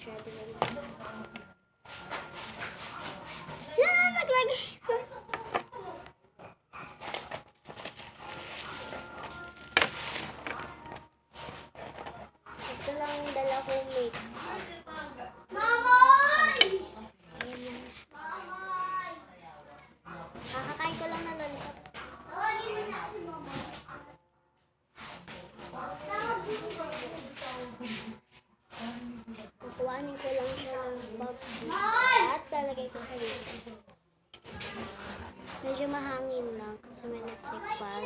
masyado lang. Sino na naglagay? Ito lang ang dala kong make. Kakakain ko lang na lollipop. Kukuhanin ko lang siya ng bubble at lalagay ko sa dito. Medyo mahangin lang kasi may electric fan.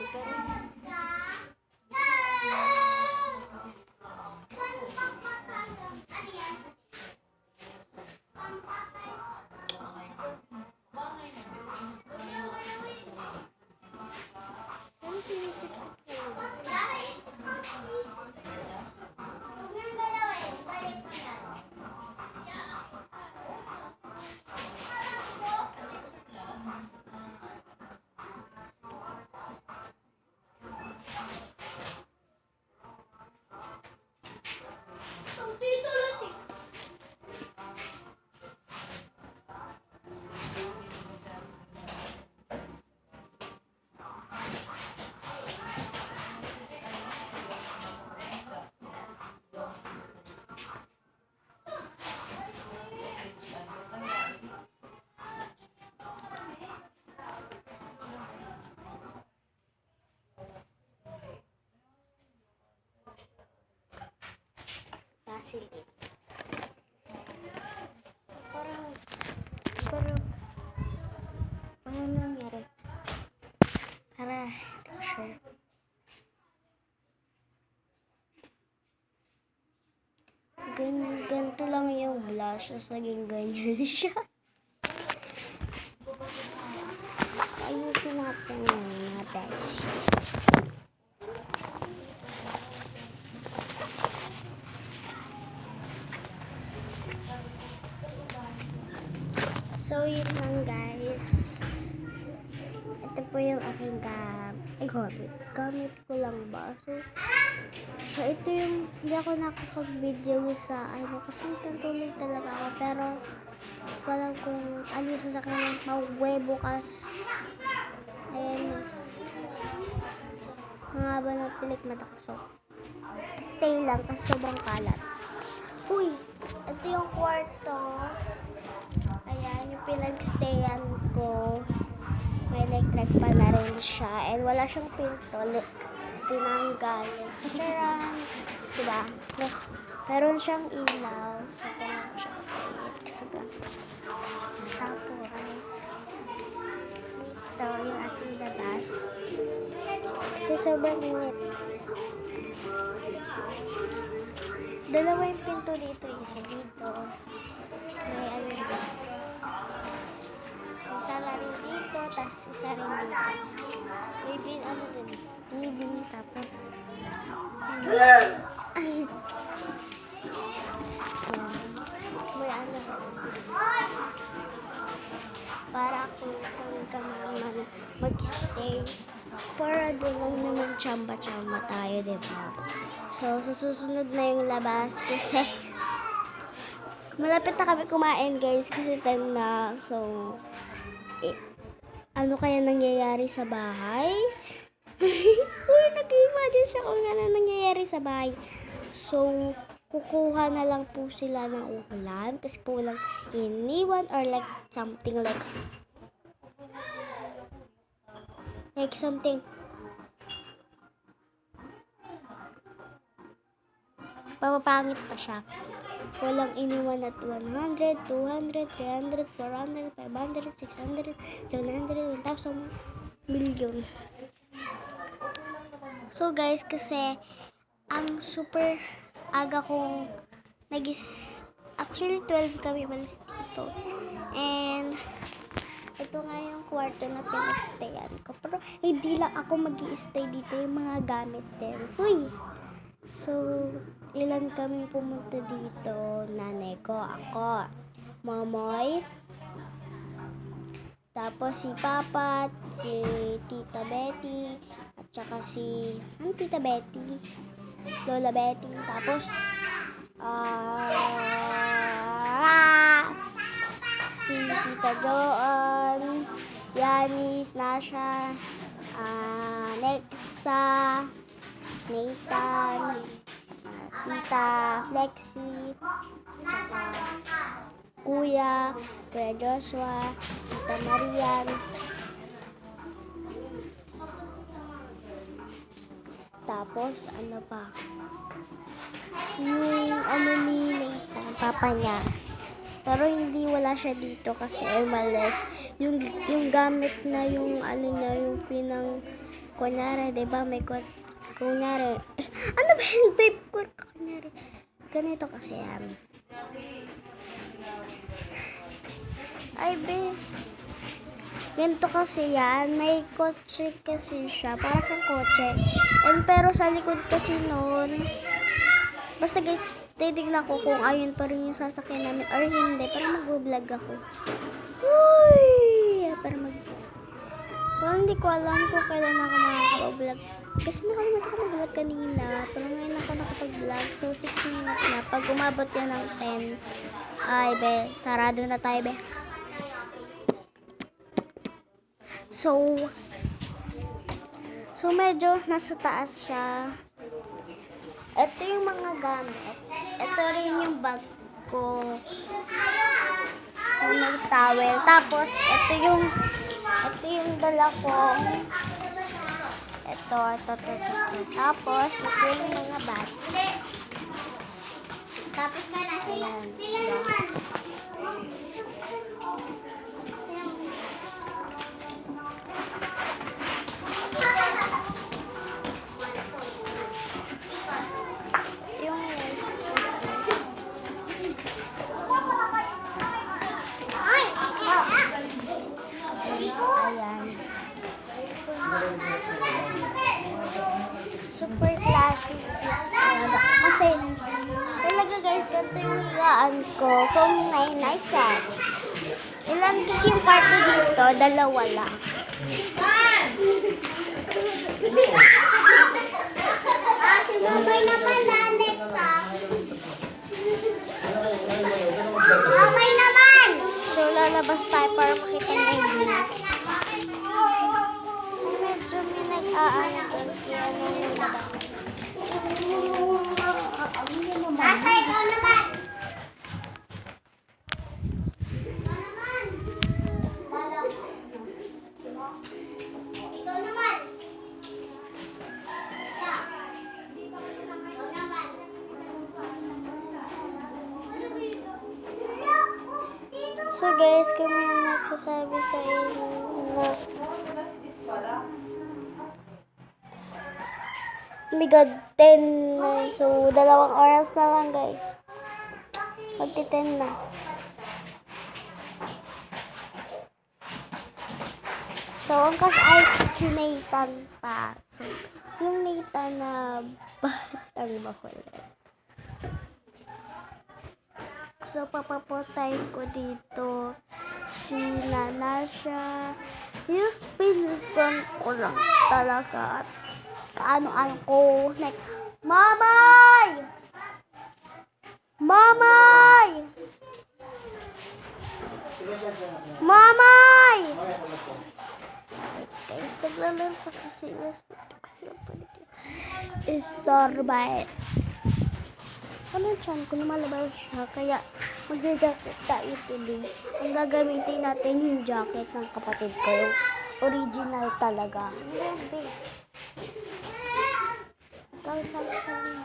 Pero sinisip-sip ko lang. Silid. Parang ano nangyari? Sure. Ganito lang yung blush, tapos naging ganyan siya. Ayusin natin mga guys. So, yun lang guys. Ito po yung aking gamit ko lang ba? So ito yung, hindi ako nakakapag-video sa kasi natutulog talaga ako. Pero, walang kung ano sa kanyang pauwi bukas. Ayan. Mga haba ng pilik mata ko. So, stay lang kasi sobrang kalat. Uy! Ito yung kwarto. Ayan, yung pinag-stayan ko. May electric pa na rin siya. And wala siyang pinto. Tinanggal. Charan! Diba? Meron siyang ilaw. So, kailangan ko siya kapit. Tapos, ito yung ating labas. Kasi sobrang init. Dalawa yung pinto dito. Isa dito. May ano dito. Isa na rin dito, tapos isa rin dito. Maybe ano din, TV, tapos may ano para kung saan ka naman mag-stay. Para doon lang naman chamba-chamba tayo, diba? So, susunod na yung labas kasi malapit na kami kumain guys kasi 10 na. So, ano kaya nangyayari sa bahay? Uy, nag-imagine siya kung ano nangyayari sa bahay. So, kukuha na lang po sila ng ulan kasi po walang iniwan or like something like something papapangit pa siya. Walang iniwan at 100, 200, 300, 400, 500, 600, 700, 1,000 million. So guys, kasi ang super aga kong actually 12 kami malis dito. And ito nga yung kwarto na pinag-stayan ko. Pero hindi lang ako mag-i-stay dito, yung mga gamit din. Uy! So, ilan kaming pumunta dito? Nanay ko, ako, Mamoy, tapos si Papa, si Tita Betty, at saka si Tita Betty, Lola Betty, tapos Kuya Joan, Yanis, Nasha, Nexa, Nathan, Tita Flexi, tsaka Kuya Joshua, Tita Marian, tapos ano pa, yung ano ni Nathan, papa niya. Pero hindi wala siya dito kasi umalis. Yung gamit na yung ano niya, yung pinang, kunyari, diba may kunyari, ano ba yung tape ko? Kunyari, ganito kasi yan. Ay, be. Ganito kasi yan. May kotse kasi siya. Para kang kotse. And pero sa likod kasi nun, basta guys, titignan ko kung ayun pa rin yung sasakyan namin or hindi. Para mag-vlog ako. Uy! Pero hindi ko alam kung kailan ako makakapag-vlog. Kasi nakalimutan ko mag-vlog kanina. Pero ngayon ako nakapag-vlog. So, 6 minutes na. Pag umabot yan ng 10, ay, be, sarado na tayo, be. So medyo nasa taas siya. Ito yung mga gamit. Ito rin yung bag ko. Yung towel. Tapos, ito yung dala ko. Ito. Tapos, ito yung mga bag. Tapos ka na. Ayan. Super classic kasi talaga guys, ganito yung higaan ko kung 99 cents. Ilan kasi yung party dito? 2 lang. Sinubay na pala next okay naman! So lalabas tayo para makita na yung view. Medyo may nag-aano kasi ano yung Nasa ikaw naman! Ikaw naman! So guys, kung may nagsasabi sa inyo my God, 10. So, 2 oras na lang, guys. Magti-10 na. So, ang ay si Nathan pa. So, yung Nathan na batang makulit. So, papapuntahin ko dito si Nasha. Yung pinsan ko lang talaga. Kaano-ano ko. Like, Mamay! Mamay! Mamay! Guys, naglalaro pa kasi sila. Istorbay. Ano dyan? Kung lumalabas siya, kaya mag-jacket tayo tuloy. Ang gagamitin natin yung jacket ng kapatid ko. Yung original talaga. Hindi. Ikaw sali-sali.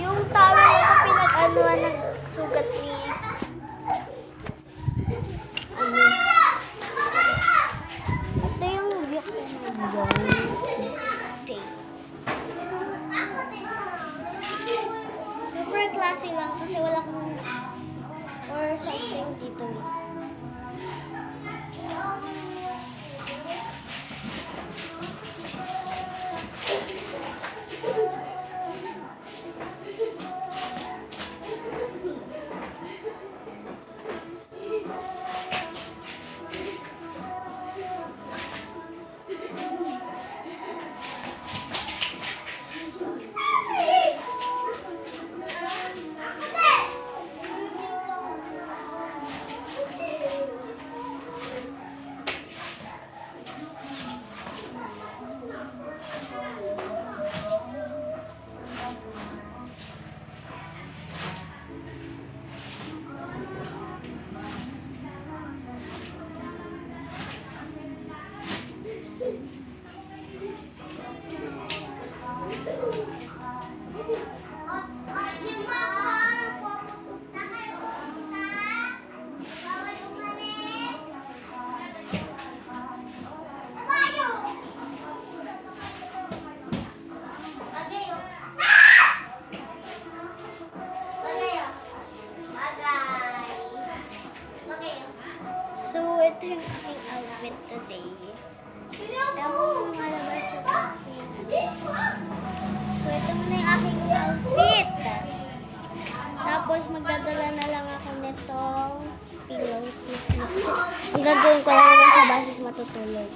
Yung tawag ko pinag-anuan ng sugat ni ito yung biyak ko na super klase lang kasi wala kong or something dito. Ang gagawin ko lang naman sa basis matutulog.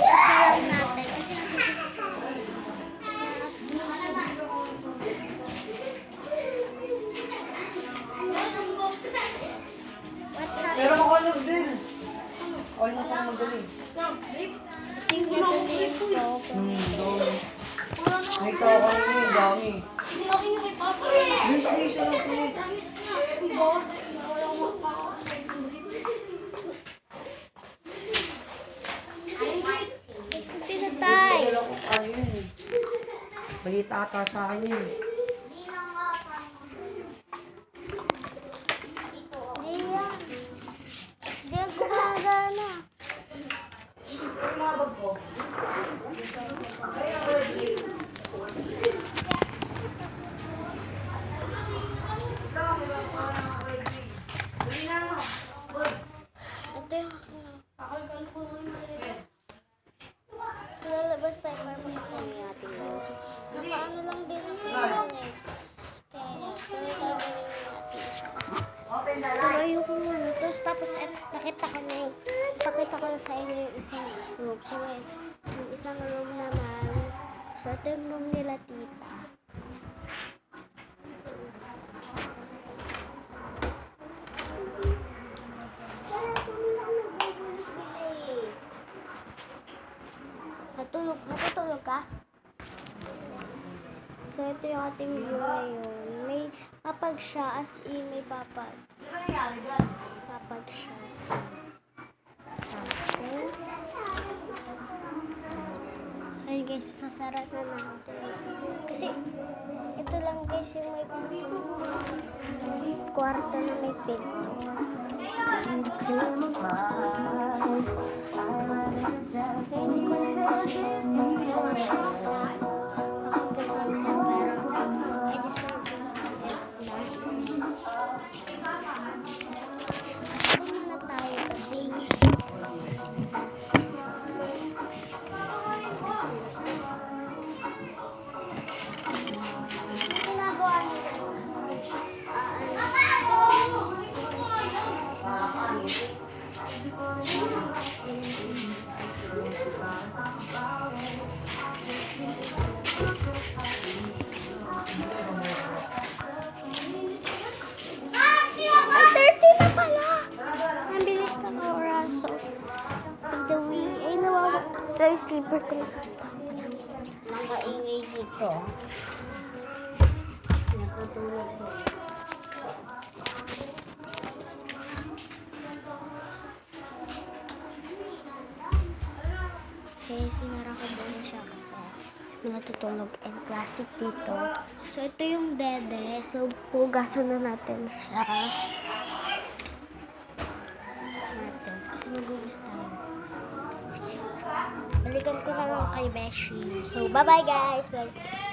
Salang natin. Pero makalog din. All na pang magaling. Tingnan ko. Doon. May kakang yun, dami. Please, please, ano po? Pinatay. Wala ko ano yun eh. Balita ata sa akin yun. Di yan. Di yan gumagana. Mabag ko. Ito yung so, lalabas tayo para makita yung ating loso. Nakaano lang din yung net. Kaya yan. Pero gagawin natin siya kasi. Tuloy ko muna. Tapos nakita ko na yung pakita ko na sa inyo yung isang room. So, yung isang room naman. So, ito yung room nila tita. Natutulog ka? So, ito yung ating view ngayon. May papag siya, as in, may papag. Papag siya sa something. So, yun guys, sasara na natin. Kasi, ito lang guys yung may kwarto na may pinto. Hindi ko na kasi sleeper ko na sa nakaingay dito. Natutulog ko. Okay, sinara ko muna siya kasi natutulog and classic dito. So, ito yung dede. So, hugasan na natin siya. Kasi magugas tayo. Balikan ko na lang kay Beshi. So, bye-bye guys! Bye.